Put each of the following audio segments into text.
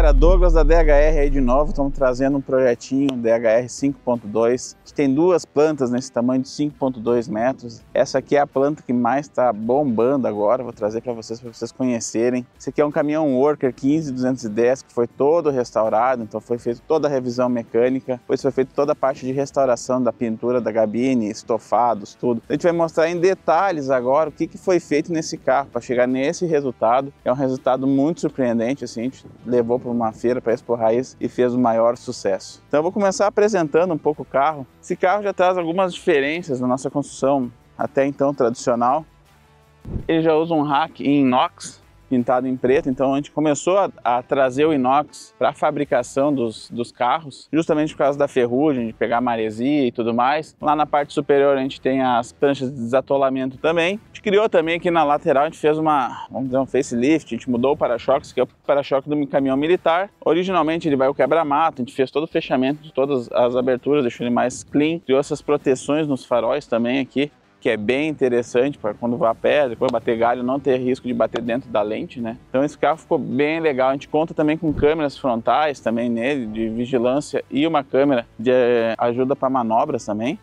galera, Douglas da DHR aí de novo, estamos trazendo um projetinho DHR 5.2, que tem duas plantas nesse tamanho de 5.2 metros. Essa aqui é a planta que mais está bombando agora, vou trazer para vocês conhecerem. Esse aqui é um caminhão Worker 15210 que foi todo restaurado, então foi feita toda a revisão mecânica, depois foi feita toda a parte de restauração da pintura da gabine, estofados, tudo. A gente vai mostrar em detalhes agora o que foi feito nesse carro para chegar nesse resultado. É um resultado muito surpreendente, assim, a gente levou para uma feira para Expo Raiz e fez o maior sucesso. Então eu vou começar apresentando um pouco o carro. Esse carro já traz algumas diferenças na nossa construção até então tradicional. Ele já usa um rack em inox, pintado em preto, então a gente começou a trazer o inox para a fabricação dos carros, justamente por causa da ferrugem, de pegar maresia e tudo mais. Lá na parte superior a gente tem as pranchas de desatolamento também. A gente criou também aqui na lateral, a gente fez vamos dizer, um facelift, a gente mudou o para-choque, que é o para-choque do caminhão militar. Originalmente ele vai o quebra-mato, a gente fez todo o fechamento de todas as aberturas, deixou ele mais clean, criou essas proteções nos faróis também aqui, que é bem interessante para quando vai a pé, depois bater galho, não ter risco de bater dentro da lente, né? Então esse carro ficou bem legal. A gente conta também com câmeras frontais também nele, de vigilância, e uma câmera de ajuda para manobras também.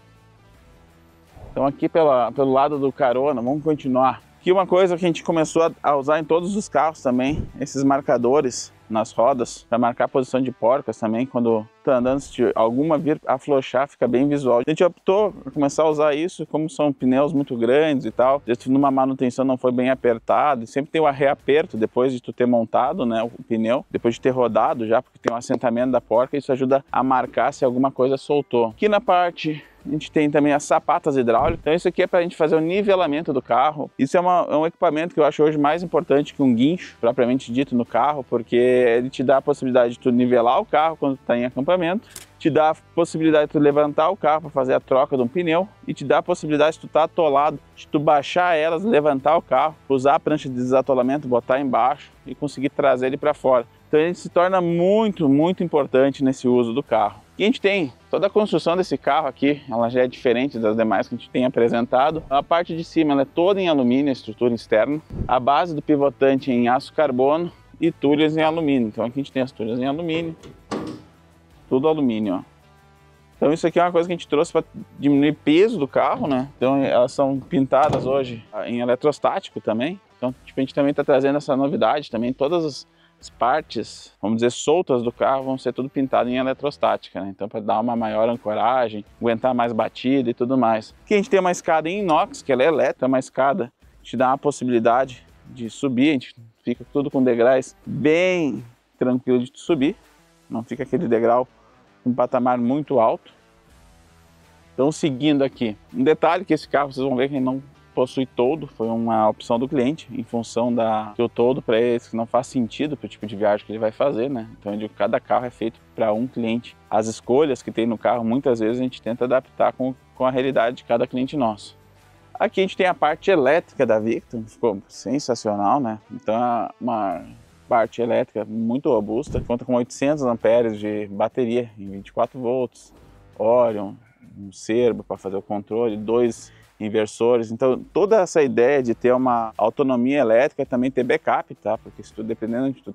Então aqui pelo lado do carona, vamos continuar. Aqui uma coisa que a gente começou a usar em todos os carros também, esses marcadores nas rodas, para marcar a posição de porcas também, quando tá andando, se alguma vir afrouxar, fica bem visual. A gente optou por começar a usar isso, como são pneus muito grandes e tal, numa manutenção não foi bem apertado, sempre tem o reaperto depois de tu ter montado, né, o pneu, depois de ter rodado já, porque tem um assentamento da porca, isso ajuda a marcar se alguma coisa soltou. Aqui na parte a gente tem também as sapatas hidráulicas, então isso aqui é para a gente fazer o nivelamento do carro. Isso é um equipamento que eu acho hoje mais importante que um guincho, propriamente dito, no carro, porque ele te dá a possibilidade de tu nivelar o carro quando tu está em acampamento, te dá a possibilidade de tu levantar o carro para fazer a troca de um pneu e te dá a possibilidade, se tu tá atolado, de tu baixar elas, levantar o carro, usar a prancha de desatolamento, botar embaixo e conseguir trazer ele para fora. Então ele se torna muito, muito importante nesse uso do carro. E a gente tem toda a construção desse carro aqui, ela já é diferente das demais que a gente tem apresentado. A parte de cima ela é toda em alumínio, a estrutura externa. A base do pivotante é em aço carbono e tulhas em alumínio. Então aqui a gente tem as tulhas em alumínio, tudo alumínio, ó. Então isso aqui é uma coisa que a gente trouxe para diminuir o peso do carro, né? Então elas são pintadas hoje em eletrostático também. Então tipo, a gente também está trazendo essa novidade também, todas as partes, vamos dizer, soltas do carro vão ser tudo pintado em eletrostática, né? Então para dar uma maior ancoragem, aguentar mais batida e tudo mais. Aqui a gente tem uma escada em inox, que ela é elétrica, é uma escada que te dá uma possibilidade de subir, a gente fica tudo com degraus bem tranquilo de subir, não fica aquele degrau com um patamar muito alto. Então seguindo aqui, um detalhe que esse carro vocês vão ver que ele não possui toldo, foi uma opção do cliente, em função que o toldo para eles não faz sentido para o tipo de viagem que ele vai fazer, né? Então eu digo que cada carro é feito para um cliente. As escolhas que tem no carro, muitas vezes a gente tenta adaptar com a realidade de cada cliente nosso. Aqui a gente tem a parte elétrica da Victor, ficou sensacional, né? Então é uma parte elétrica muito robusta, conta com 800 amperes de bateria em 24 volts, Orion, um servo para fazer o controle, 2 inversores. Então toda essa ideia de ter uma autonomia elétrica é também ter backup, tá? Porque se tu, dependendo de tu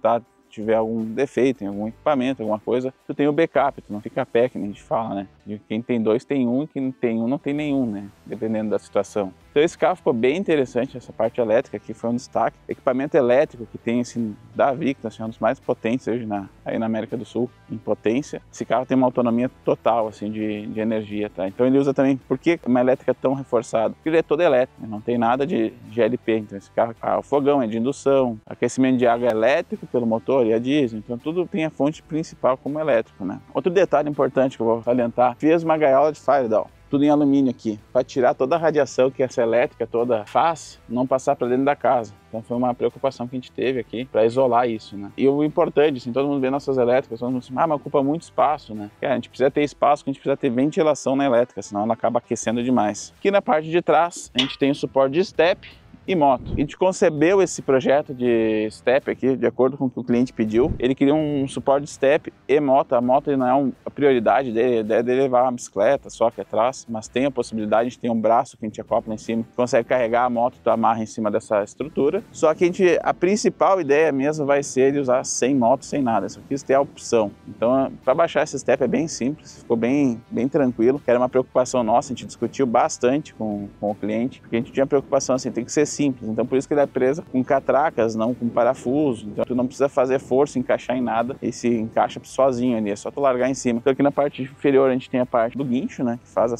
tiver algum defeito em algum equipamento, alguma coisa, tu tem o backup, tu não fica a pé, que nem a gente fala, né? De quem tem 2 tem 1 e quem tem 1 não tem nenhum, né? Dependendo da situação. Então esse carro ficou bem interessante, essa parte elétrica aqui foi um destaque. Equipamento elétrico que tem assim, da Victor, assim, um dos mais potentes hoje aí na América do Sul, em potência. Esse carro tem uma autonomia total assim, de energia, tá? Então ele usa também, por que uma elétrica tão reforçada? Porque ele é todo elétrico, não tem nada de GLP, então esse carro, o fogão é de indução, aquecimento de água é elétrico pelo motor e a diesel, então tudo tem a fonte principal como elétrico, né? Outro detalhe importante que eu vou salientar, fez uma gaiola de Fairdal, tudo em alumínio aqui, para tirar toda a radiação que essa elétrica toda faz, não passar para dentro da casa. Então foi uma preocupação que a gente teve aqui para isolar isso, né? E o importante, assim, todo mundo vê nossas elétricas, todo mundo diz, mas ocupa muito espaço, né? Cara, a gente precisa ter espaço, a gente precisa ter ventilação na elétrica, senão ela acaba aquecendo demais. Aqui na parte de trás, a gente tem o suporte de step e moto. A gente concebeu esse projeto de step aqui, de acordo com o que o cliente pediu. Ele queria um suporte de step e moto. A moto não é a prioridade dele, a ideia dele é levar uma bicicleta só aqui atrás, mas tem a possibilidade, a gente tem um braço que a gente acopla em cima, consegue carregar a moto, tu amarra em cima dessa estrutura. Só que a principal ideia mesmo vai ser de usar sem moto, sem nada. Só quis ter a opção. Então, para baixar esse step é bem simples, ficou bem tranquilo, que era uma preocupação nossa, a gente discutiu bastante com o cliente, porque a gente tinha preocupação assim, tem que ser simples, então por isso que ele é preso com catracas, não com parafuso, então tu não precisa fazer força, encaixar em nada, e se encaixa sozinho ali, é só tu largar em cima. Então aqui na parte inferior a gente tem a parte do guincho, né, que faz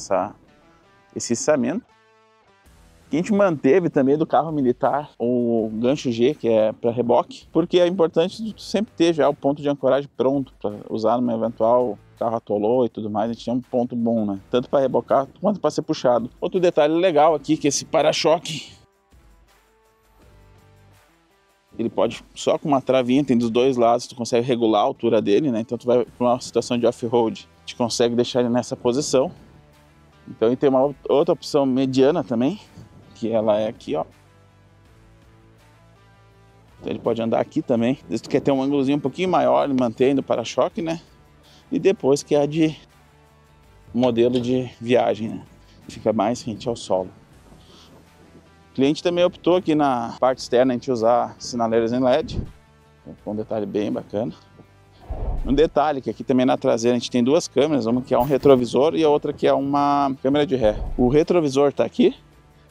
esse içamento. Que a gente manteve também do carro militar o gancho G, que é para reboque, porque é importante sempre ter já o ponto de ancoragem pronto para usar numa eventual carro atolou e tudo mais. A gente tinha um ponto bom, né? Tanto para rebocar quanto para ser puxado. Outro detalhe legal aqui, que esse para-choque, ele pode, só com uma travinha, tem dos dois lados, tu consegue regular a altura dele, né? Então tu vai para uma situação de off-road, tu consegue deixar ele nessa posição. Então ele tem uma outra opção mediana também, que ela é aqui, ó. Então ele pode andar aqui também. Se tu quer ter um ângulozinho um pouquinho maior, ele mantém o para-choque, né? E depois que é de modelo de viagem, né? Fica mais rente ao solo. O cliente também optou aqui na parte externa a gente usar sinaleiras em LED. Com um detalhe bem bacana. Um detalhe que aqui também na traseira a gente tem duas câmeras, uma que é um retrovisor e a outra que é uma câmera de ré. O retrovisor está aqui,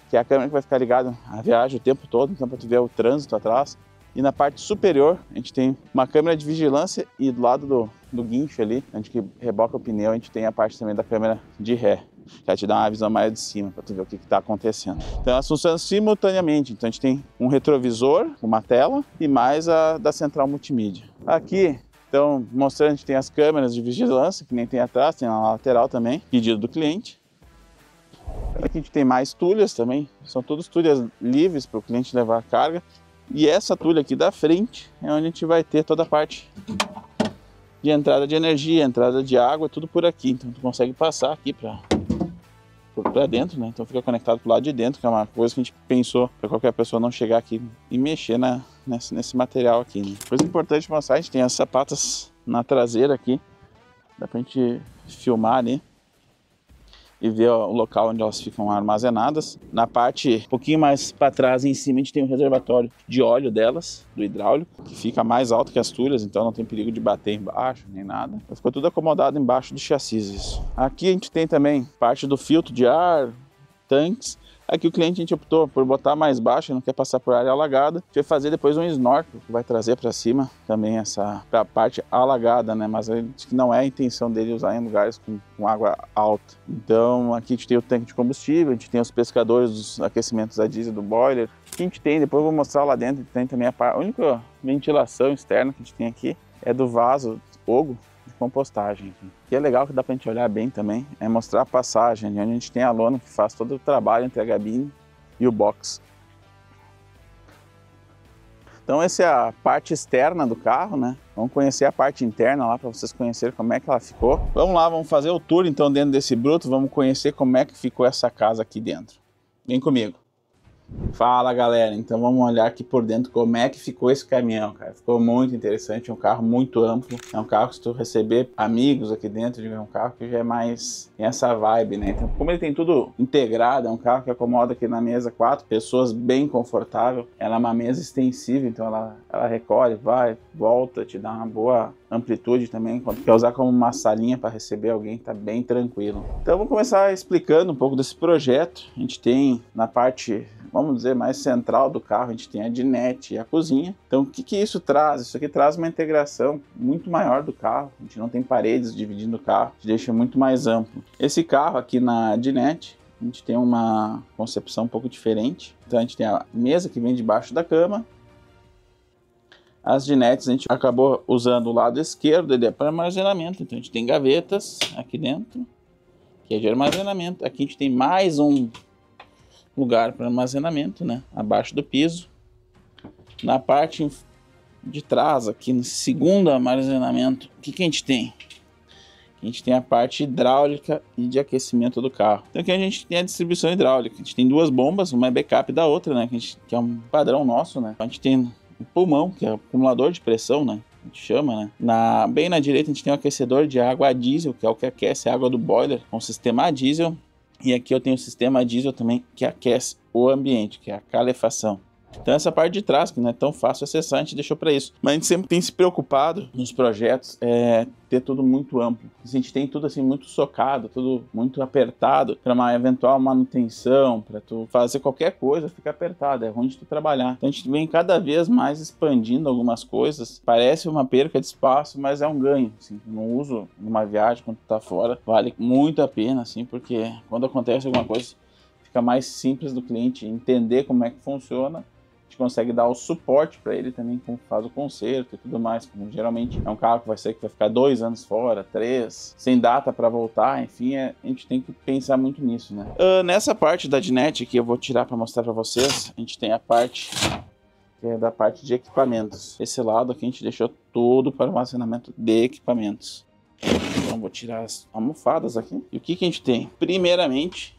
que é a câmera que vai ficar ligada à viagem o tempo todo, então para tu ver o trânsito atrás. E na parte superior a gente tem uma câmera de vigilância e do lado do guincho ali, onde que reboca o pneu, a gente tem a parte também da câmera de ré, que vai te dar uma visão mais de cima para tu ver o que está acontecendo. Então elas funcionam simultaneamente, então a gente tem um retrovisor, uma tela e mais a da central multimídia. Aqui, então, mostrando, a gente tem as câmeras de vigilância, que nem tem atrás, tem na lateral também, pedido do cliente. Aqui a gente tem mais tulhas também, são todas tulhas livres para o cliente levar a carga. E essa tulha aqui da frente é onde a gente vai ter toda a parte de entrada de energia, entrada de água, tudo por aqui. Então tu consegue passar aqui para dentro, né? Então fica conectado pro lado de dentro, que é uma coisa que a gente pensou para qualquer pessoa não chegar aqui e mexer nesse material aqui, né? Coisa importante mostrar, a gente tem as sapatas na traseira aqui, dá pra gente filmar ali e ver o local onde elas ficam armazenadas. Na parte um pouquinho mais para trás, em cima, a gente tem um reservatório de óleo delas, do hidráulico, que fica mais alto que as tulhas, então não tem perigo de bater embaixo, nem nada. Então, ficou tudo acomodado embaixo do chassi isso. Aqui a gente tem também parte do filtro de ar, tanques. Aqui o cliente a gente optou por botar mais baixo, não quer passar por área alagada. A gente vai fazer depois um snorkel, que vai trazer para cima também pra parte alagada, né? Mas ele disse que não é a intenção dele usar em lugares com água alta. Então aqui a gente tem o tanque de combustível, a gente tem os pescadores dos aquecimentos a diesel do boiler. Aqui a gente tem, depois eu vou mostrar lá dentro, tem também a única ventilação externa que a gente tem aqui é do vaso Ogo de compostagem. E é legal que dá pra gente olhar bem também, é mostrar a passagem, onde a gente tem a lona que faz todo o trabalho entre a cabine e o box. Então essa é a parte externa do carro, né? Vamos conhecer a parte interna lá para vocês conhecerem como é que ela ficou. Vamos lá, vamos fazer o tour então dentro desse bruto, vamos conhecer como é que ficou essa casa aqui dentro. Vem comigo. Fala galera, então vamos olhar aqui por dentro como é que ficou esse caminhão, cara. Ficou muito interessante, é um carro muito amplo, é um carro que se tu receber amigos aqui dentro, é um carro que já é mais essa vibe, né? Então como ele tem tudo integrado, é um carro que acomoda aqui na mesa 4 pessoas, bem confortável. Ela é uma mesa extensível, então ela recolhe, vai, volta, te dá uma boa amplitude também, quando quer usar como uma salinha para receber alguém, tá bem tranquilo. Então vamos começar explicando um pouco desse projeto. A gente tem na parte, vamos dizer, mais central do carro, a gente tem a dinette e a cozinha. Então o que isso traz? Isso aqui traz uma integração muito maior do carro, a gente não tem paredes dividindo o carro, a gente deixa muito mais amplo. Esse carro aqui na dinette, a gente tem uma concepção um pouco diferente. Então a gente tem a mesa que vem debaixo da cama. As dinetes a gente acabou usando o lado esquerdo, ele é para armazenamento, então a gente tem gavetas aqui dentro, que é de armazenamento. Aqui a gente tem mais um lugar para armazenamento, né, abaixo do piso. Na parte de trás, aqui no segundo armazenamento, o que a gente tem? A gente tem a parte hidráulica e de aquecimento do carro. Então aqui a gente tem a distribuição hidráulica. A gente tem duas bombas, uma é backup da outra, né? Que é um padrão nosso, né? A gente tem o pulmão, que é o acumulador de pressão, né? A gente chama, né? Bem na direita a gente tem o aquecedor de água a diesel, que é o que aquece a água do boiler, com o sistema a diesel. E aqui eu tenho o sistema a diesel também, que aquece o ambiente, que é a calefação. Então essa parte de trás, que não é tão fácil acessar, a gente deixou para isso. Mas a gente sempre tem se preocupado nos projetos ter tudo muito amplo. A gente tem tudo assim muito socado, tudo muito apertado para uma eventual manutenção, para tu fazer qualquer coisa, fica apertado, é ruim de tu trabalhar. Então a gente vem cada vez mais expandindo algumas coisas. Parece uma perca de espaço, mas é um ganho. Assim, no uso numa viagem quando tu tá fora, vale muito a pena, assim, porque quando acontece alguma coisa, fica mais simples do cliente entender como é que funciona. A gente consegue dar o suporte para ele também, como faz o conserto e tudo mais, como geralmente é um carro que vai ficar 2 anos fora, 3, sem data para voltar, enfim, a gente tem que pensar muito nisso, né? Nessa parte da dinette que eu vou tirar para mostrar para vocês, a gente tem a parte que é da parte de equipamentos. Esse lado aqui a gente deixou tudo para armazenamento de equipamentos. Então vou tirar as almofadas aqui. E o que a gente tem? Primeiramente,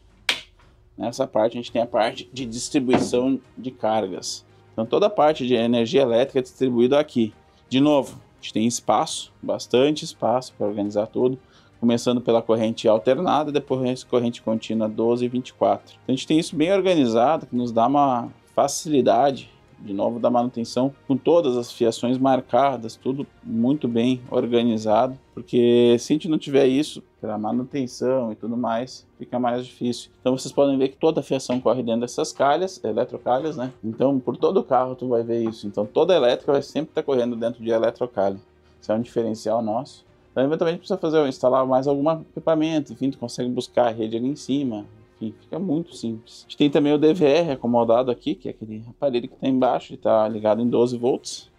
nessa parte a gente tem a parte de distribuição de cargas. Então toda a parte de energia elétrica é distribuída aqui. De novo, a gente tem espaço, bastante espaço para organizar tudo. Começando pela corrente alternada e depois corrente contínua 12 e 24. Então a gente tem isso bem organizado, que nos dá uma facilidade, de novo, da manutenção, com todas as fiações marcadas, tudo muito bem organizado. Porque se a gente não tiver isso, para manutenção e tudo mais, fica mais difícil. Então vocês podem ver que toda a fiação corre dentro dessas calhas, eletrocalhas, né? Então por todo o carro tu vai ver isso. Então toda a elétrica vai sempre estar correndo dentro de eletrocalha. Isso é um diferencial nosso. Então eventualmente precisa instalar mais algum equipamento, enfim, tu consegue buscar a rede ali em cima. Enfim, fica muito simples. A gente tem também o DVR acomodado aqui, que é aquele aparelho que está embaixo, ele está ligado em 12 volts.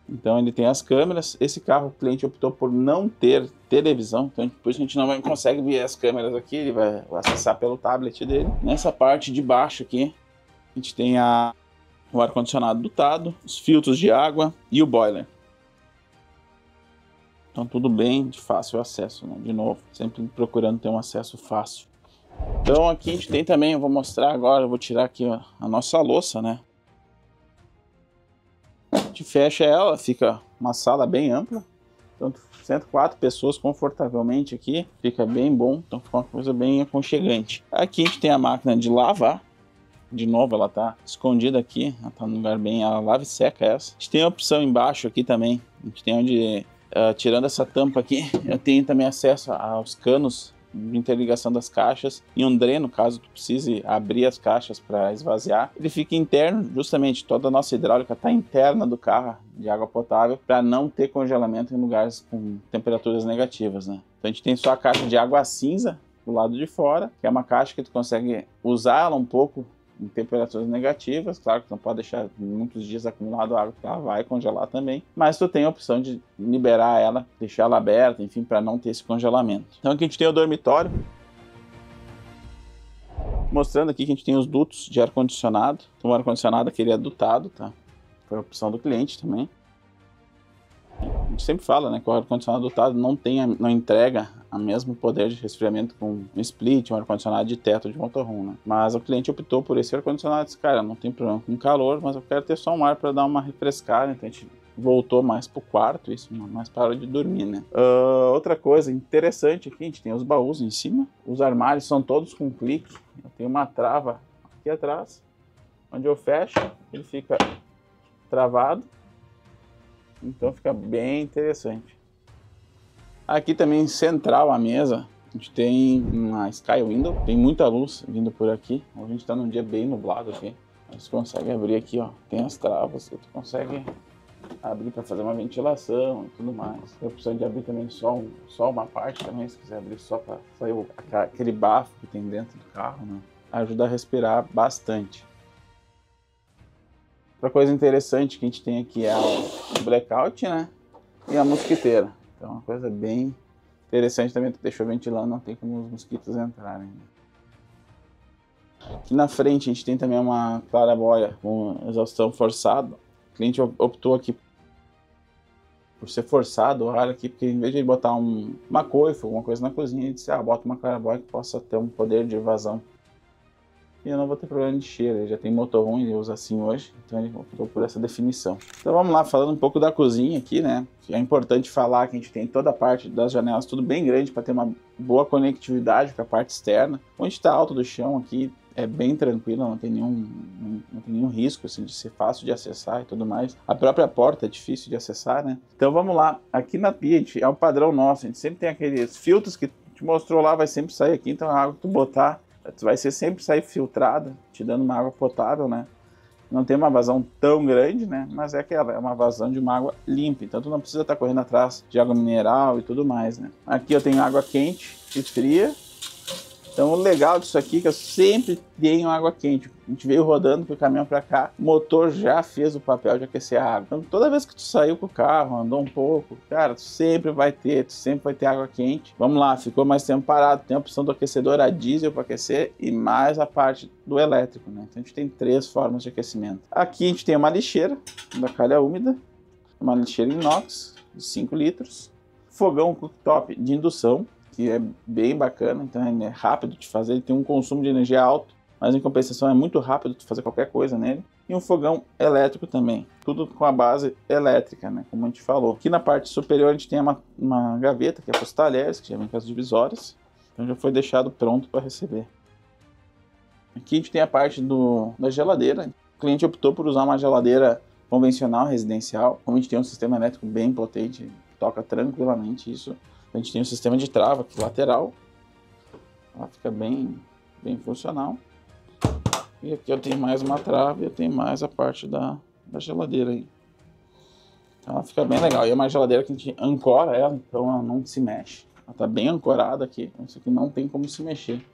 Então ele tem as câmeras. Esse carro o cliente optou por não ter televisão, então por isso a gente não consegue ver as câmeras aqui, ele vai acessar pelo tablet dele. Nessa parte de baixo aqui, a gente tem o ar-condicionado dotado, os filtros de água e o boiler. Então tudo bem de fácil acesso, né? De novo, sempre procurando ter um acesso fácil. Então aqui a gente tem também, eu vou mostrar agora, eu vou tirar aqui a nossa louça, né? A gente fecha ela, fica uma sala bem ampla. Então senta 4 pessoas confortavelmente aqui, fica bem bom, então fica uma coisa bem aconchegante. Aqui a gente tem a máquina de lavar. De novo, ela tá escondida aqui, ela tá num lugar bem, ela lava e seca essa. A gente tem a opção embaixo aqui também, a gente tem onde, tirando essa tampa aqui, eu tenho também acesso aos canos de interligação das caixas e um dreno, caso tu precise abrir as caixas para esvaziar. Ele fica interno, justamente toda a nossa hidráulica está interna do carro de água potável para não ter congelamento em lugares com temperaturas negativas, né? Então a gente tem só a caixa de água cinza do lado de fora, que é uma caixa que tu consegue usar ela um pouco em temperaturas negativas, claro que não pode deixar muitos dias acumulado água, porque ela vai congelar também, mas tu tem a opção de liberar ela, deixar ela aberta, enfim, para não ter esse congelamento. Então aqui a gente tem o dormitório, mostrando aqui que a gente tem os dutos de ar-condicionado. Então o ar-condicionado aqui ele é dutado, tá? Foi a opção do cliente também. A gente sempre fala, né, que o ar-condicionado dotado não entrega o mesmo poder de resfriamento com um split, um ar-condicionado de teto de motorhome, né? Mas o cliente optou por esse ar-condicionado, disse, cara, não tem problema com calor, mas eu quero ter só um ar para dar uma refrescada, então a gente voltou mais pro quarto, isso, mais para a hora de dormir, né? Outra coisa interessante aqui, a gente tem os baús em cima, os armários são todos com clique, eu tenho uma trava aqui atrás, onde eu fecho, ele fica travado, então fica bem interessante. Aqui também central a mesa, a gente tem uma Sky Window, tem muita luz vindo por aqui. A gente está num dia bem nublado aqui. Você consegue abrir aqui, ó, tem as travas, você consegue abrir para fazer uma ventilação e tudo mais. Tem a opção de abrir também só uma parte também, se quiser abrir só para sair aquele bafo que tem dentro do carro, né? Ajuda a respirar bastante. Outra coisa interessante que a gente tem aqui é o blackout, né? E a mosquiteira. Então é uma coisa bem interessante também, tu deixou ventilando, não tem como os mosquitos entrarem. Aqui na frente a gente tem também uma claraboia com exaustão forçada. O cliente optou aqui por ser forçado o ar aqui, porque em vez de ele botar uma coifa, alguma coisa na cozinha, ele disse, bota uma claraboia que possa ter um poder de evasão. E eu não vou ter problema de cheiro, ele já tem motorhome, ele usa assim hoje, então ele optou por essa definição. Então vamos lá, falando um pouco da cozinha aqui, né? É importante falar que a gente tem toda a parte das janelas tudo bem grande para ter uma boa conectividade com a parte externa. Onde está alto do chão aqui é bem tranquilo, não tem nenhum risco assim, de ser fácil de acessar e tudo mais. A própria porta é difícil de acessar, né? Então vamos lá, aqui na pia é um padrão nosso, a gente sempre tem aqueles filtros que te mostrou lá, vai sempre sair aqui, então a água que tu botar vai ser sempre sair filtrada, te dando uma água potável, né? Não tem uma vazão tão grande, né? Mas é uma vazão de uma água limpa, então tu não precisa estar correndo atrás de água mineral e tudo mais, né? Aqui eu tenho água quente e fria. Então o legal disso aqui é que eu sempre tenho água quente. A gente veio rodando com o caminhão para cá, o motor já fez o papel de aquecer a água. Então toda vez que tu saiu com o carro, andou um pouco, cara, tu sempre vai ter água quente. Vamos lá, ficou mais tempo parado, tem a opção do aquecedor a diesel para aquecer e mais a parte do elétrico, né? Então a gente tem 3 formas de aquecimento. Aqui a gente tem uma lixeira da calha úmida, uma lixeira inox de 5 litros, fogão cooktop de indução, que é bem bacana, então ele é rápido de fazer, ele tem um consumo de energia alto, mas em compensação é muito rápido de fazer qualquer coisa nele. E um fogão elétrico também, tudo com a base elétrica, né, como a gente falou. Aqui na parte superior a gente tem uma gaveta, que é para os talheres, que já vem com as divisórias, então já foi deixado pronto para receber. Aqui a gente tem a parte da geladeira, o cliente optou por usar uma geladeira convencional, residencial, como a gente tem um sistema elétrico bem potente, toca tranquilamente isso. A gente tem um sistema de trava aqui lateral, ela fica bem funcional. E aqui eu tenho mais uma trava e eu tenho mais a parte da geladeira aí. Então ela fica bem legal. E é uma geladeira que a gente ancora ela, então ela não se mexe. Ela está bem ancorada aqui, isso aqui não tem como se mexer.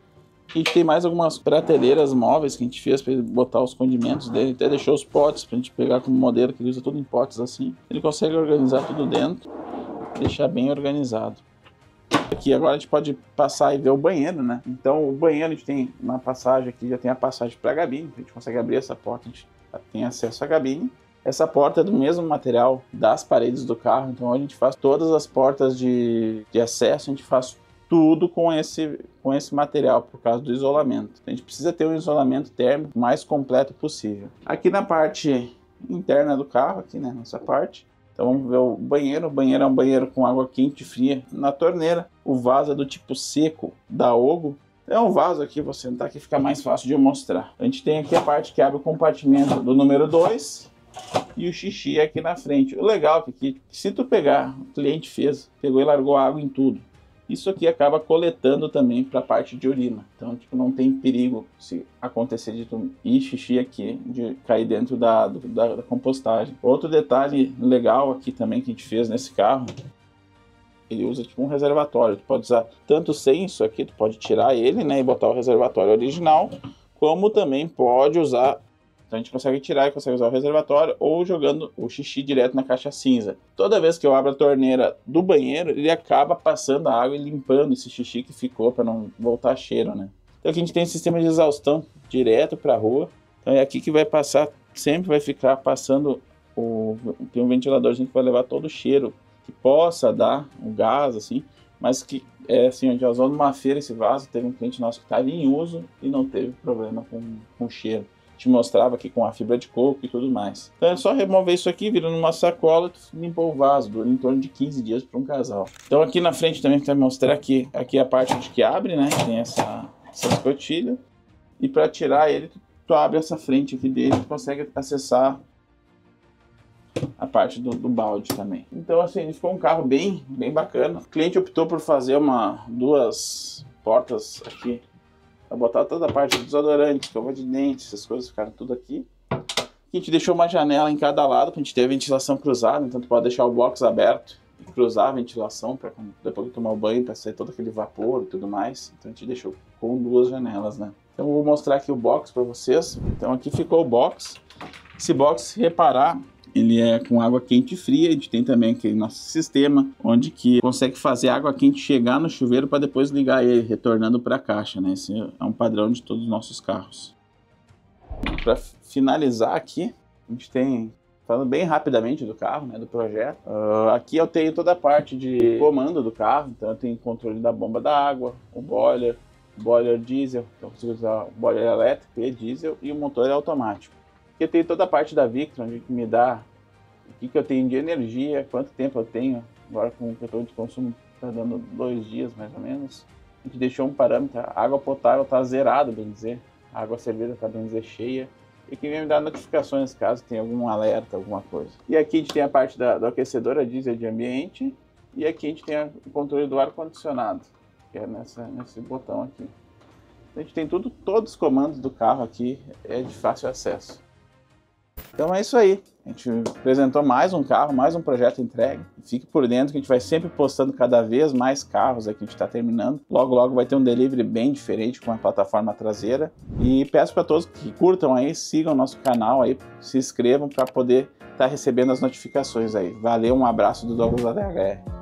E tem mais algumas prateleiras móveis que a gente fez para ele botar os condimentos dele. Até deixou os potes para a gente pegar como modelo, que ele usa tudo em potes assim. Ele consegue organizar tudo dentro, deixar bem organizado. Aqui agora a gente pode passar e ver o banheiro, né? Então o banheiro a gente tem na passagem aqui, já tem a passagem para a gabine, a gente consegue abrir essa porta, a gente tem acesso à gabine. Essa porta é do mesmo material das paredes do carro, então a gente faz todas as portas de acesso, a gente faz tudo com esse material, por causa do isolamento. A gente precisa ter um isolamento térmico mais completo possível. Aqui na parte interna do carro, aqui, né, nessa parte, então vamos ver o banheiro. O banheiro é um banheiro com água quente e fria na torneira. O vaso é do tipo seco da Ogo. É um vaso aqui, vou sentar aqui, fica mais fácil de eu mostrar. A gente tem aqui a parte que abre o compartimento do número 2 e o xixi aqui na frente. O legal é que aqui, se tu pegar, o cliente pegou e largou água em tudo. Isso aqui acaba coletando também para a parte de urina. Então, tipo, não tem perigo se acontecer de tu ir xixi aqui, de cair dentro da compostagem. Outro detalhe legal aqui também que a gente fez nesse carro, ele usa tipo um reservatório. Tu pode usar tanto sem isso aqui, tu pode tirar ele, né, e botar o reservatório original, como também pode usar. Então a gente consegue tirar e consegue usar o reservatório ou jogando o xixi direto na caixa cinza. Toda vez que eu abro a torneira do banheiro, ele acaba passando a água e limpando esse xixi que ficou para não voltar cheiro, né? Então aqui a gente tem um sistema de exaustão direto para a rua. Então é aqui que vai passar, sempre vai ficar passando, tem um ventiladorzinho que vai levar todo o cheiro que possa dar um gás, assim, mas que é assim, a gente usou numa feira esse vaso, teve um cliente nosso que estava em uso e não teve problema com cheiro. Te mostrava aqui com a fibra de coco e tudo mais. Então é só remover isso aqui, vira numa sacola e limpou o vaso. Dura em torno de 15 dias para um casal. Então aqui na frente também vai mostrar aqui a parte de que abre, né? Tem essa escotilha. E para tirar ele, tu abre essa frente aqui dele e consegue acessar a parte do balde também. Então assim, ficou um carro bem bacana. O cliente optou por fazer duas portas aqui, para botar toda a parte do desodorante, escova de dente, essas coisas ficaram tudo aqui. A gente deixou uma janela em cada lado para a gente ter a ventilação cruzada, então tu pode deixar o box aberto e cruzar a ventilação para depois de tomar o banho, para sair todo aquele vapor e tudo mais. Então a gente deixou com 2 janelas, né? Então eu vou mostrar aqui o box para vocês. Então aqui ficou o box. Esse box, se reparar, ele é com água quente e fria. A gente tem também aquele nosso sistema, onde que consegue fazer a água quente chegar no chuveiro para depois ligar ele, retornando para a caixa, né? Esse é um padrão de todos os nossos carros. Para finalizar aqui, a gente tem Falando bem rapidamente do carro, né, do projeto. Aqui eu tenho toda a parte de comando do carro, então eu tenho controle da bomba da água, o boiler diesel, então eu consigo usar o boiler elétrico e diesel, e o motor é automático. Aqui eu tenho toda a parte da Victron, onde me dá o que eu tenho de energia, quanto tempo eu tenho. Agora com o que eu estou de consumo está dando 2 dias mais ou menos. A gente deixou um parâmetro, a água potável está zerada, bem dizer, a água servida está bem dizer cheia. E que vem me dar notificações caso tenha algum alerta, alguma coisa. E aqui a gente tem a parte do aquecedor a diesel de ambiente. E aqui a gente tem o controle do ar-condicionado, que é nesse botão aqui. A gente tem todos os comandos do carro aqui, é de fácil acesso. Então é isso aí. A gente apresentou mais um carro, mais um projeto entregue. Fique por dentro que a gente vai sempre postando cada vez mais carros aqui, a gente está terminando. Logo, logo vai ter um delivery bem diferente com a plataforma traseira. E peço para todos que curtam aí, sigam o nosso canal aí, se inscrevam para poder estar recebendo as notificações aí. Valeu, um abraço do Douglas ADHR.